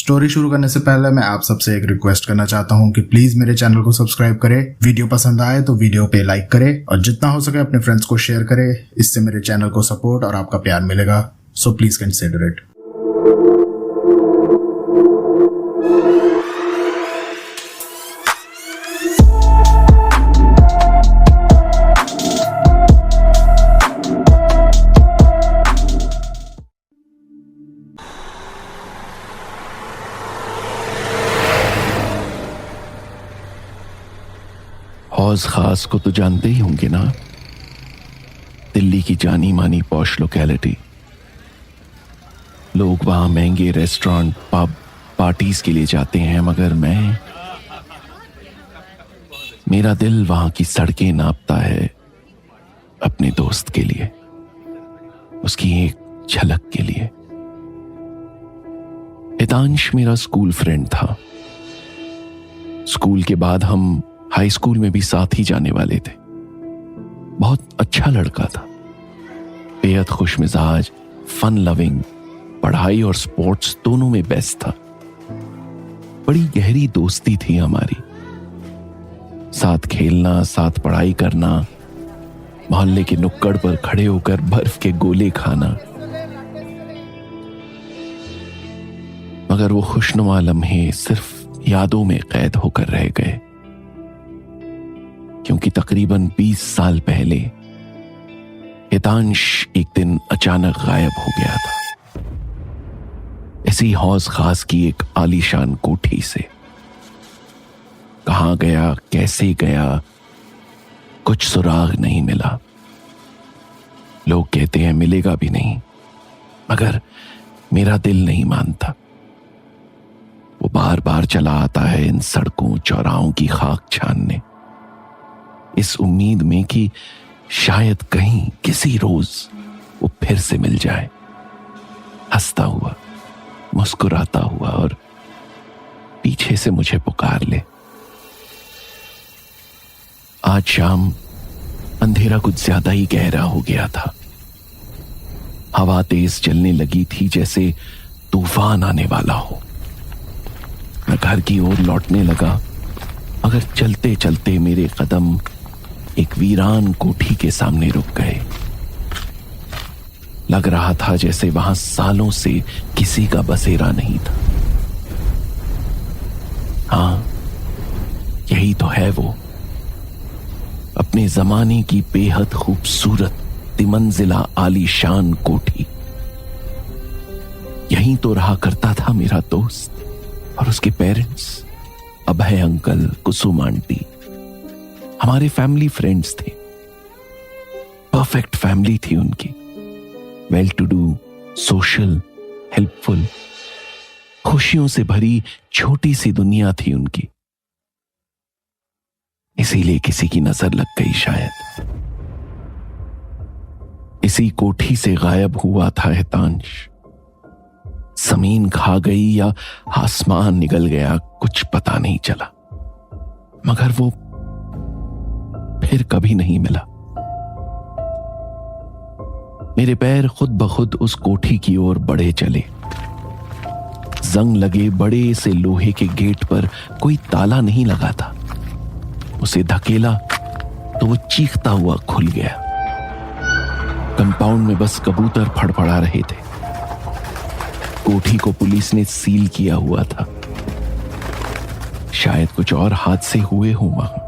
Story शुरू करने से पहले मैं आप सबसे एक रिक्वेस्ट करना चाहता हूँ कि प्लीज मेरे चैनल को सब्सक्राइब करें, वीडियो पसंद आए तो वीडियो पे लाइक करें और जितना हो सके अपने फ्रेंड्स को शेयर करें। इससे मेरे चैनल को सपोर्ट और आपका प्यार मिलेगा, सो प्लीज कंसिडर इट। हौज खास को तो जानते ही होंगे ना, दिल्ली की जानी मानी पॉश लोकेलिटी। लोग वहां महंगे रेस्टोरेंट, पब, पार्टीज के लिए जाते हैं, मगर मेरा दिल वहां की सड़कें नापता है अपने दोस्त के लिए, उसकी एक झलक के लिए। हितांश मेरा स्कूल फ्रेंड था। स्कूल के बाद हम हाई स्कूल में भी साथ ही जाने वाले थे। बहुत अच्छा लड़का था, बेहद खुश मिजाज, फन लविंग, पढ़ाई और स्पोर्ट्स दोनों में बेस्ट था। बड़ी गहरी दोस्ती थी हमारी, साथ खेलना, साथ पढ़ाई करना, मोहल्ले के नुक्कड़ पर खड़े होकर बर्फ के गोले खाना। मगर वो खुशनुमा लम्हे सिर्फ यादों में कैद होकर रह गए, क्योंकि तकरीबन 20 साल पहले हितांश एक दिन अचानक गायब हो गया था, इसी हौज खास की एक आलीशान कोठी से। कहां गया, कैसे गया, कुछ सुराग नहीं मिला। लोग कहते हैं मिलेगा भी नहीं, मगर मेरा दिल नहीं मानता। वो बार बार चला आता है इन सड़कों चौराहों की खाक छानने, इस उम्मीद में कि शायद कहीं किसी रोज वो फिर से मिल जाए, हंसता हुआ, मुस्कुराता हुआ, और पीछे से मुझे पुकार ले। आज शाम अंधेरा कुछ ज्यादा ही गहरा हो गया था। हवा तेज चलने लगी थी, जैसे तूफान आने वाला हो। मैं घर की ओर लौटने लगा, मगर चलते चलते मेरे कदम एक वीरान कोठी के सामने रुक गए। लग रहा था जैसे वहां सालों से किसी का बसेरा नहीं था। हां, यही तो है वो, अपने जमाने की बेहद खूबसूरत तिमंजिला आलीशान कोठी। यहीं तो रहा करता था मेरा दोस्त और उसके parents, Abhay uncle, Kusum aunty. हमारे फैमिली फ्रेंड्स थे, परफेक्ट फैमिली थी उनकी, well to do, social, helpful, खुशियों से भरी छोटी सी दुनिया थी उनकी। इसीलिए किसी की नजर लग गई शायद। इसी कोठी से गायब हुआ था हितांश। जमीन खा गई या आसमान निगल गया, कुछ पता नहीं चला, मगर वो फिर कभी नहीं मिला। मेरे पैर खुद ब खुद उस कोठी की ओर बढ़े चले। जंग लगे बड़े से लोहे के गेट पर कोई ताला नहीं लगा था। उसे धकेला तो वो चीखता हुआ खुल गया। कंपाउंड में बस कबूतर फड़फड़ा रहे थे। कोठी को पुलिस ने सील किया हुआ था। शायद कुछ और हादसे हुए हों वहां।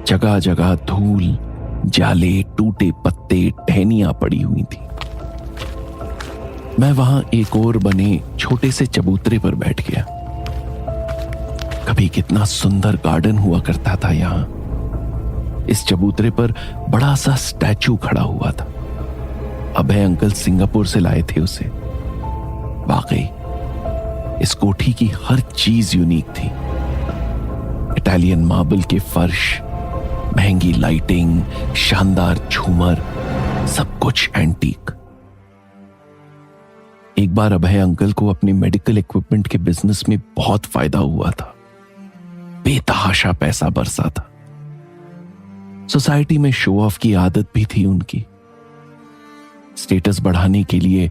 जगह जगह धूल, जाले, टूटे पत्ते, टहनियां पड़ी हुई थी। मैं वहां एक और बने छोटे से चबूतरे पर बैठ गया। कभी कितना सुंदर गार्डन हुआ करता था यहां। इस चबूतरे पर बड़ा सा स्टैचू खड़ा हुआ था। अभय अंकल सिंगापुर से लाए थे उसे। वाकई इस कोठी की हर चीज यूनिक थी। इटालियन मार्बल के फर्श, महंगी लाइटिंग, शानदार झूमर, सब कुछ एंटीक। एक बार अभय अंकल को अपने मेडिकल इक्विपमेंट के बिजनेस में बहुत फायदा हुआ था। बेतहाशा पैसा बरसा था। सोसाइटी में शो ऑफ की आदत भी थी उनकी। स्टेटस बढ़ाने के लिए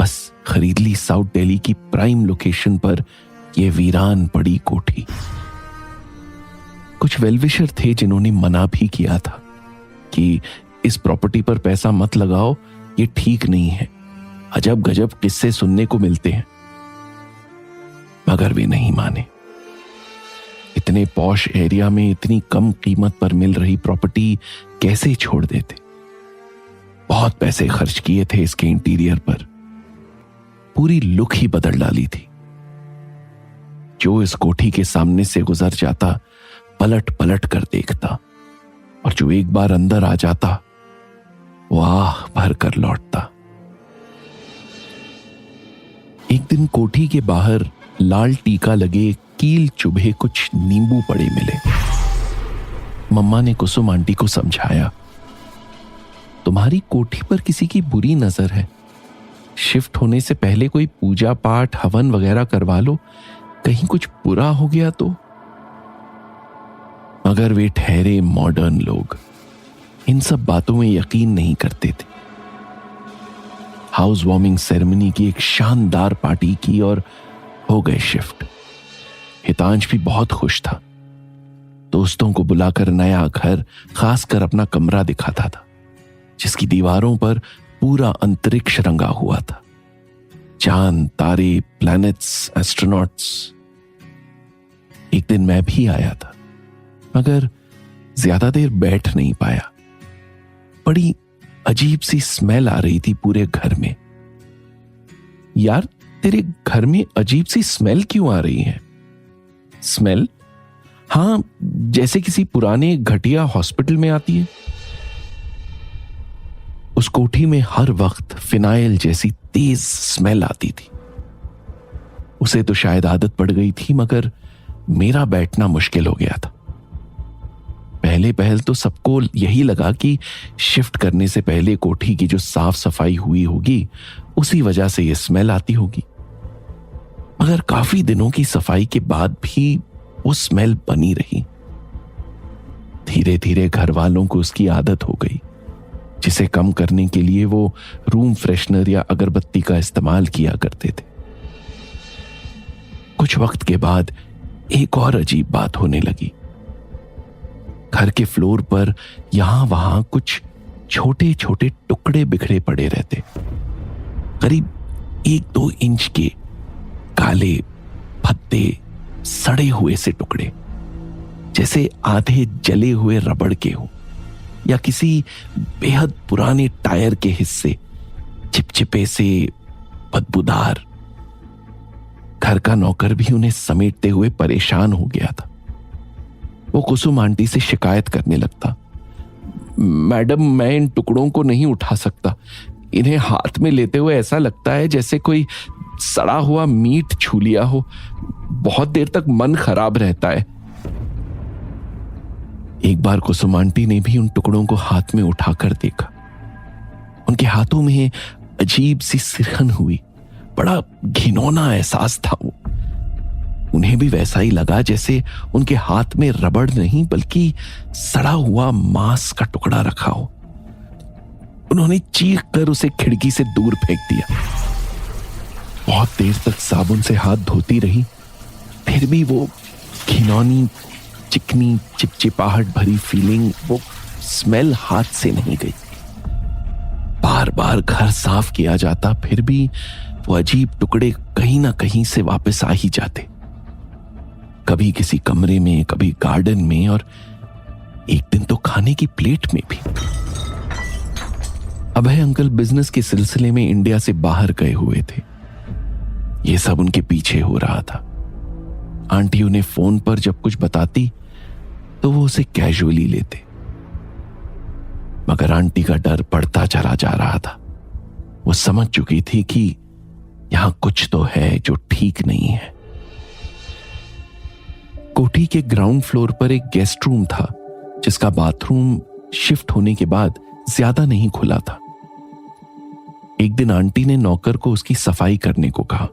बस खरीद ली साउथ दिल्ली की प्राइम लोकेशन पर यह वीरान पड़ी कोठी। कुछ वेलविशर थे जिन्होंने मना भी किया था कि इस प्रॉपर्टी पर पैसा मत लगाओ, ये ठीक नहीं है, अजब गजब किस्से सुनने को मिलते हैं। मगर वे नहीं माने। इतने पॉश एरिया में इतनी कम कीमत पर मिल रही प्रॉपर्टी कैसे छोड़ देते। बहुत पैसे खर्च किए थे इसके इंटीरियर पर, पूरी लुक ही बदल डाली थी। जो इस कोठी के सामने से गुजर जाता पलट पलट कर देखता, और जो एक बार अंदर आ जाता वो आह भर कर लौटता। एक दिन कोठी के बाहर लाल टीका लगे कील चुभे कुछ नींबू पड़े मिले। मम्मा ने कुसुम आंटी को समझाया, तुम्हारी कोठी पर किसी की बुरी नजर है, शिफ्ट होने से पहले कोई पूजा पाठ हवन वगैरह करवा लो, कहीं कुछ बुरा हो गया तो। मगर वे ठहरे मॉडर्न लोग इन सब बातों में यकीन नहीं करते थे। हाउस वार्मिंग सेरेमनी की एक शानदार पार्टी की और हो गए शिफ्ट। हितांश भी बहुत खुश था। दोस्तों को बुलाकर नया घर, खासकर अपना कमरा दिखाता था, जिसकी दीवारों पर पूरा अंतरिक्ष रंगा हुआ था। चांद, तारे, प्लैनेट्स, एस्ट्रोनॉट्स। एक दिन मैं भी आया था, मगर ज्यादा देर बैठ नहीं पाया। बड़ी अजीब सी स्मेल आ रही थी पूरे घर में। यार, तेरे घर में अजीब सी स्मेल क्यों आ रही है? स्मेल? हां, जैसे किसी पुराने घटिया हॉस्पिटल में आती है। उस कोठी में हर वक्त फिनाइल जैसी तेज स्मेल आती थी। उसे तो शायद आदत पड़ गई थी, मगर मेरा बैठना मुश्किल हो गया था। पहले पहल तो सबको यही लगा कि शिफ्ट करने से पहले कोठी की जो साफ सफाई हुई होगी उसी वजह से यह स्मेल आती होगी। मगर काफी दिनों की सफाई के बाद भी वो स्मेल बनी रही। धीरे धीरे घर वालों को उसकी आदत हो गई, जिसे कम करने के लिए वो रूम फ्रेशनर या अगरबत्ती का इस्तेमाल किया करते थे। कुछ वक्त के बाद एक और अजीब बात होने लगी। घर के फ्लोर पर यहां वहां कुछ छोटे छोटे टुकड़े बिखरे पड़े रहते, करीब 1-2 इंच के, काले भद्दे सड़े हुए से टुकड़े, जैसे आधे जले हुए रबड़ के हो या किसी बेहद पुराने टायर के हिस्से, चिपचिपे से, बदबूदार। घर का नौकर भी उन्हें समेटते हुए परेशान हो गया था। वो कुसुम आंटी से शिकायत करने लगता, मैडम, मैं इन टुकड़ों को नहीं उठा सकता। इन्हें हाथ में लेते हुए ऐसा लगता है जैसे कोई सड़ा हुआ मीट छू लिया हो। बहुत देर तक मन खराब रहता है। एक बार कुसुम आंटी ने भी उन टुकड़ों को हाथ में उठाकर देखा। उनके हाथों में अजीब सी सिरहन हुई, बड़ा घिनौना एहसास था वो। उन्हें भी वैसा ही लगा जैसे उनके हाथ में रबड़ नहीं बल्कि सड़ा हुआ मांस का टुकड़ा रखा हो। उन्होंने चीख कर उसे खिड़की से दूर फेंक दिया। बहुत देर तक साबुन से हाथ धोती रही, फिर भी वो घिनौनी, चिकनी, चिपचिपाहट भरी फीलिंग, वो स्मेल हाथ से नहीं गई। बार बार घर साफ किया जाता, फिर भी वो अजीब टुकड़े कहीं ना कहीं से वापस आ ही जाते। कभी किसी कमरे में, कभी गार्डन में, और एक दिन तो खाने की प्लेट में भी। अभय अंकल बिजनेस के सिलसिले में इंडिया से बाहर गए हुए थे। यह सब उनके पीछे हो रहा था। आंटी उन्हें फोन पर जब कुछ बताती तो वो उसे कैजुअली लेते, मगर आंटी का डर बढ़ता चला जा रहा था। वो समझ चुकी थी कि यहां कुछ तो है जो ठीक नहीं है। कोठी के ग्राउंड फ्लोर पर एक गेस्ट रूम था, जिसका बाथरूम शिफ्ट होने के बाद ज्यादा नहीं खुला था। एक दिन आंटी ने नौकर को उसकी सफाई करने को कहा।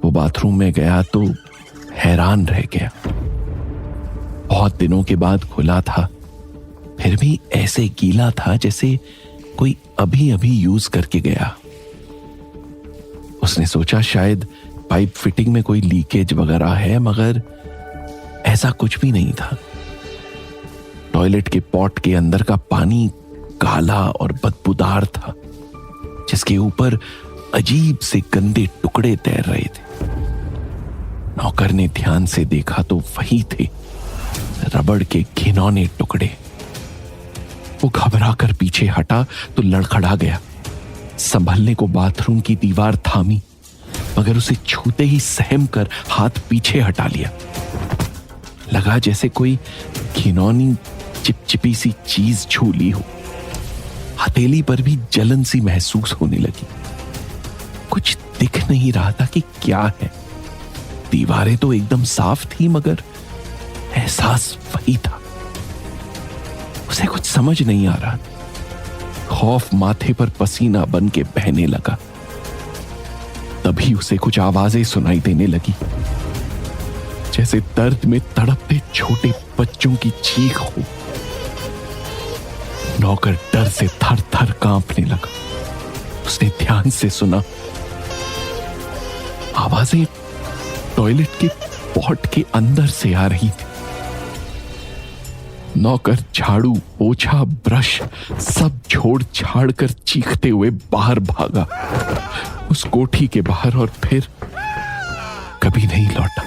वो बाथरूम में गया तो हैरान रह गया। बहुत दिनों के बाद खुला था, फिर भी ऐसे गीला था जैसे कोई अभी अभी यूज करके गया। उसने सोचा शायद पाइप फिटिंग में कोई लीकेज वगैरह है, मगर ऐसा कुछ भी नहीं था। टॉयलेट के पॉट के अंदर का पानी काला और बदबूदार था, जिसके ऊपर अजीब से गंदे टुकड़े तैर रहे थे। नौकर ने ध्यान से देखा तो वही थे, रबड़ के घिनौने टुकड़े। वो घबरा कर पीछे हटा तो लड़खड़ा गया। संभलने को बाथरूम की दीवार थामी, मगर उसे छूते ही सहम कर हाथ पीछे हटा लिया। लगा जैसे कोई घिनौनी चिपचिपी सी चीज छू ली हो। हथेली पर भी जलन सी महसूस होने लगी। कुछ दिख नहीं रहा था कि क्या है। दीवारें तो एकदम साफ थी, मगर एहसास वही था। उसे कुछ समझ नहीं आ रहा। खौफ माथे पर पसीना बन के बहने लगा। तभी उसे कुछ आवाजें सुनाई देने लगी, जैसे दर्द में तड़पते छोटे बच्चों की चीख हो। नौकर डर से थर थर कांपने लगा। उसने ध्यान से सुना। आवाजें टॉयलेट के पॉट के अंदर से आ रही थी। नौकर झाड़ू, पोछा, ब्रश सब छोड़ छाड़ कर चीखते हुए बाहर भागा, उस कोठी के बाहर, और फिर कभी नहीं लौटा।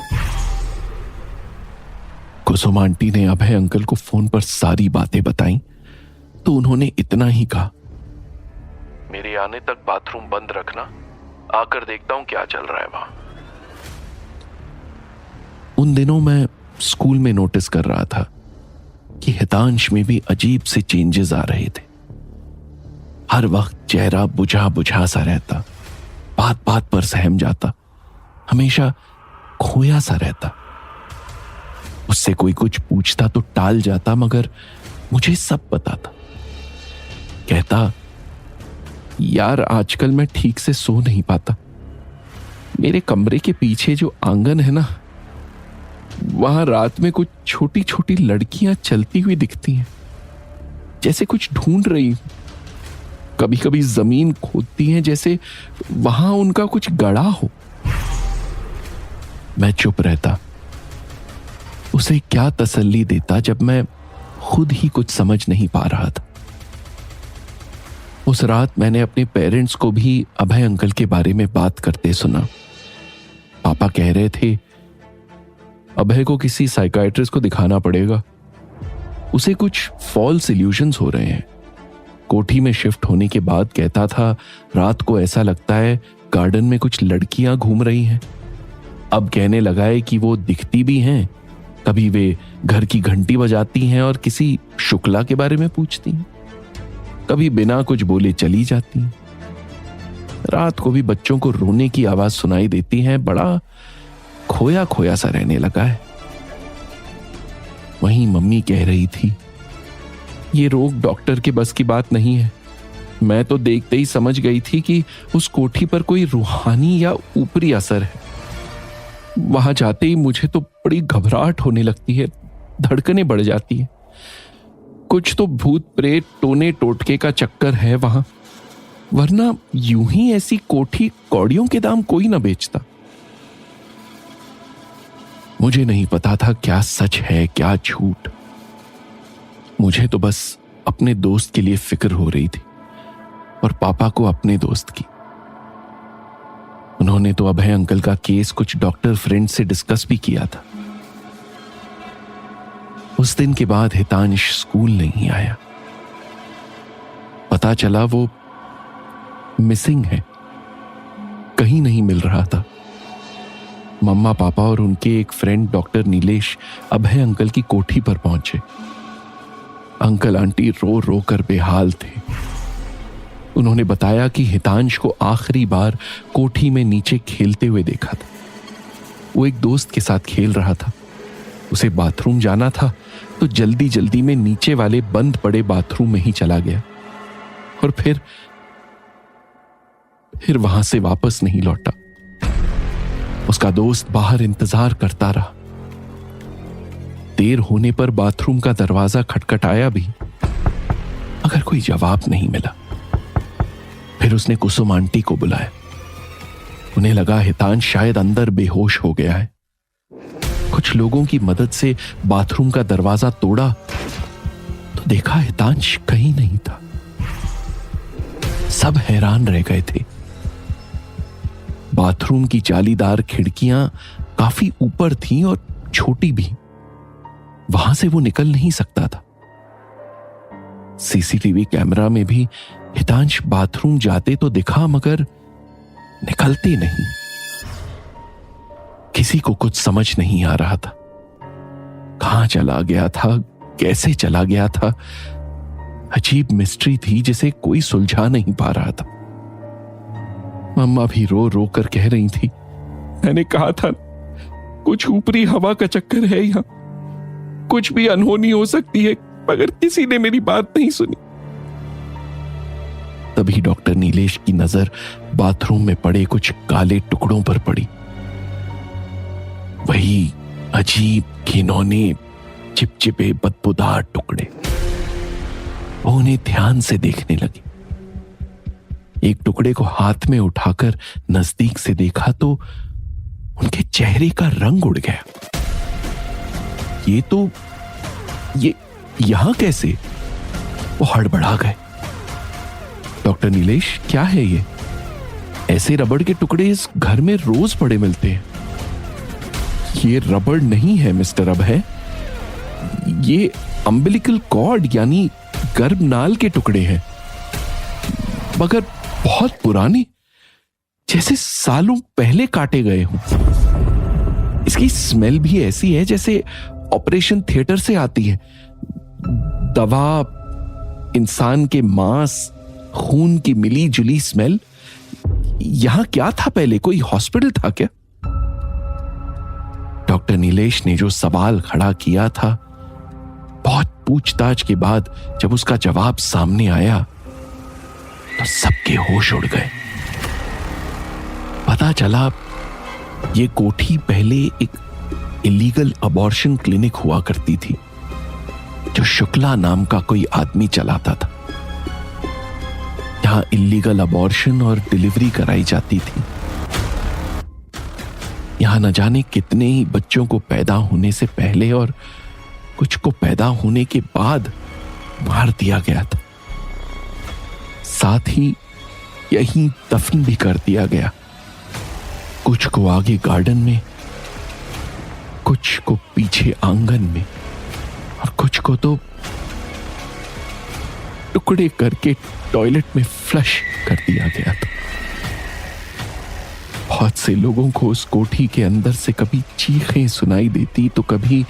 कुसुम आंटी ने अभय अंकल को फोन पर सारी बातें बताई तो उन्होंने इतना ही कहा, मेरे आने तक बाथरूम बंद रखना, आकर देखता हूं क्या चल रहा है वहां। उन दिनों मैं स्कूल में नोटिस कर रहा था कि हितांश में भी अजीब से चेंजेस आ रहे थे। हर वक्त चेहरा बुझा बुझा सा रहता, बात बात पर सहम जाता, हमेशा खोया सा रहता। उससे कोई कुछ पूछता तो टाल जाता, मगर मुझे सब पता था। कहता, यार आजकल मैं ठीक से सो नहीं पाता। मेरे कमरे के पीछे जो आंगन है ना, वहां रात में कुछ छोटी छोटी लड़कियां चलती हुई दिखती हैं, जैसे कुछ ढूंढ रही हूं। कभी कभी जमीन खोदती हैं, जैसे वहां उनका कुछ गड़ा हो। मैं चुप रहता। उसे क्या तसल्ली देता जब मैं खुद ही कुछ समझ नहीं पा रहा था। उस रात मैंने अपने पेरेंट्स को भी अभय अंकल के बारे में बात करते सुना। पापा कह रहे थे, अभय को किसी साइकाइट्रिस्ट को दिखाना पड़ेगा, उसे कुछ फॉल्स इल्यूजन्स हो रहे हैं। कोठी में शिफ्ट होने के बाद कहता था, रात को ऐसा लगता है गार्डन में कुछ लड़कियां घूम रही हैं। अब कहने लगा है कि वो दिखती भी हैं, कभी वे घर की घंटी बजाती हैं और किसी शुक्ला के बारे में पूछती हैं, कभी बिना कुछ बोले चली जाती हैं। रात को भी बच्चों को रोने की आवाज सुनाई देती है। बड़ा खोया खोया सा रहने लगा है। वहीं मम्मी कह रही थी, ये रोग डॉक्टर के बस की बात नहीं है। मैं तो देखते ही समझ गई थी कि उस कोठी पर कोई रूहानी या ऊपरी असर है। वहां जाते ही मुझे तो बड़ी घबराहट होने लगती है, धड़कनें बढ़ जाती हैं। कुछ तो भूत प्रेत टोने टोटके का चक्कर है वहां, वरना यूं ही ऐसी कोठी कौड़ियों के दाम कोई ना बेचता। मुझे नहीं पता था क्या सच है क्या झूठ। मुझे तो बस अपने दोस्त के लिए फिक्र हो रही थी, और पापा को अपने दोस्त की। उन्होंने तो अभय अंकल का केस कुछ डॉक्टर फ्रेंड से डिस्कस भी किया था। उस दिन के बाद हितांश स्कूल नहीं आया। पता चला वो मिसिंग है, कहीं नहीं मिल रहा था। मम्मा पापा और उनके एक फ्रेंड डॉक्टर नीलेश अभय अंकल की कोठी पर पहुंचे। अंकल आंटी रो रो कर बेहाल थे। उन्होंने बताया कि हितांश को आखिरी बार कोठी में नीचे खेलते हुए देखा था। वो एक दोस्त के साथ खेल रहा था। उसे बाथरूम जाना था तो जल्दी जल्दी में नीचे वाले बंद पड़े बाथरूम में ही चला गया, और फिर वहां से वापस नहीं लौटा। उसका दोस्त बाहर इंतजार करता रहा। देर होने पर बाथरूम का दरवाजा खटखटाया भी, मगर कोई जवाब नहीं मिला। फिर उसने कुसुम आंटी को बुलाया। उन्हें लगा हितांश शायद अंदर बेहोश हो गया है। कुछ लोगों की मदद से बाथरूम का दरवाजा तोड़ा तो देखा हितांश कहीं नहीं था। सब हैरान रह गए थे। बाथरूम की जालीदार खिड़कियां काफी ऊपर थीं और छोटी भी, वहां से वो निकल नहीं सकता था। सीसीटीवी कैमरा में भी हितांश बाथरूम जाते तो दिखा मगर निकलते नहीं। किसी को कुछ समझ नहीं आ रहा था, कहां चला गया था, कैसे चला गया था। अजीब मिस्ट्री थी जिसे कोई सुलझा नहीं पा रहा था। मम्मा भी रो रो कर कह रही थी, मैंने कहा था कुछ ऊपरी हवा का चक्कर है, यहां कुछ भी अनहोनी हो सकती है, मगर किसी ने मेरी बात नहीं सुनी। तभी डॉक्टर नीलेश की नजर बाथरूम में पड़े कुछ काले टुकड़ों पर पड़ी। वही अजीब घिनौने चिपचिपे बदबूदार टुकड़े। वो उन्हें ध्यान से देखने लगे। एक टुकड़े को हाथ में उठाकर नजदीक से देखा तो उनके चेहरे का रंग उड़ गया। ये यहां कैसे? वो हड़बड़ा गए। डॉक्टर नीलेश, क्या है ये? ऐसे रबड़ के टुकड़े इस घर में रोज पड़े मिलते हैं। ये रबड़ नहीं है मिस्टर अभय, ये अम्बिलिकल कॉर्ड यानी गर्भनाल के टुकड़े हैं, मगर बहुत पुराने, जैसे सालों पहले काटे गए हों। इसकी स्मेल भी ऐसी है जैसे ऑपरेशन थिएटर से आती है। दवा, इंसान के मांस, खून की मिली जुली स्मेल। यहां क्या था पहले? कोई हॉस्पिटल था क्या? डॉक्टर नीलेश ने जो सवाल खड़ा किया था, बहुत पूछताछ के बाद जब उसका जवाब सामने आया तो सबके होश उड़ गए। पता चला ये कोठी पहले एक इलीगल अबॉर्शन क्लिनिक हुआ करती थी, जो शुक्ला नाम का कोई आदमी चलाता था। यहां इलीगल अबॉर्शन और डिलीवरी कराई जाती थी। यहां न जाने कितने ही बच्चों को पैदा होने से पहले और कुछ को पैदा होने के बाद मार दिया गया था। साथ ही यहीं दफन भी कर दिया गया। कुछ को आगे गार्डन में, कुछ को पीछे आंगन में, और कुछ को तो टुकड़े करके टॉयलेट में फ्लश कर दिया गया था। बहुत से लोगों को उस कोठी के अंदर से कभी चीखें सुनाई देती तो कभी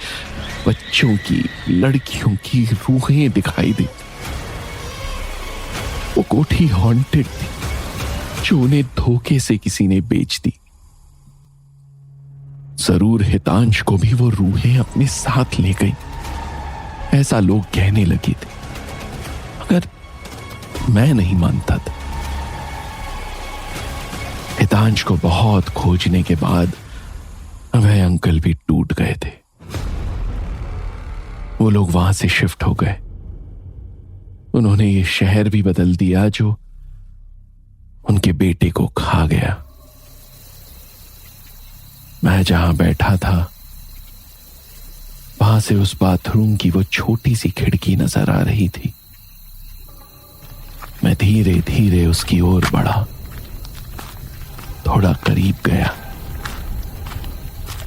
बच्चों की, लड़कियों की रूहें दिखाई देती। वो कोठी हॉन्टेड थी, जो उन्हें धोखे से किसी ने बेच दी। जरूर हितांश को भी वो रूहें अपने साथ ले गई, ऐसा लोग कहने लगे थे, मगर मैं नहीं मानता था। हितांश को बहुत खोजने के बाद अभय अंकल भी टूट गए थे। वो लोग वहां से शिफ्ट हो गए। उन्होंने ये शहर भी बदल दिया जो उनके बेटे को खा गया। मैं जहां बैठा था वहां से उस बाथरूम की वो छोटी सी खिड़की नजर आ रही थी। मैं धीरे धीरे उसकी ओर बढ़ा, थोड़ा करीब गया।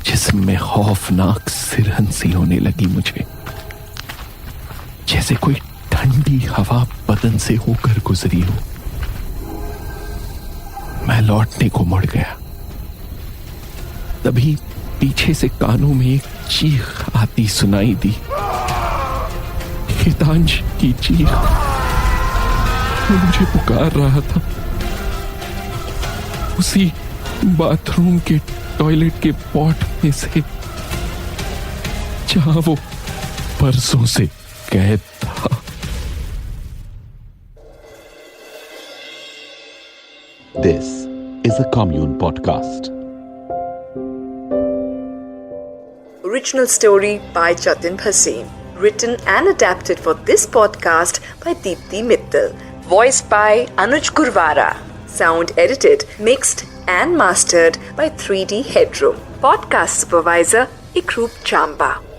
जिस्म में खौफनाक सिरहन सी होने लगी मुझे, जैसे कोई ठंडी हवा बदन से होकर गुजरी हो। मैं लौटने को मुड़ गया, तभी पीछे से कानों में एक चीख आती सुनाई दी। हितांश की चीख। वो मुझे पुकार रहा था, उसी बाथरूम के टॉयलेट के पॉट में से जहां वो बरसों से कैद था। This is a Commune podcast. Original story by Jatin Bhasin. Written and adapted for this podcast by Deepthi Mittal. Voiced by Anuj Gurwara. Sound edited, mixed and mastered by 3D Headroom. Podcast supervisor Ikroop Chamba.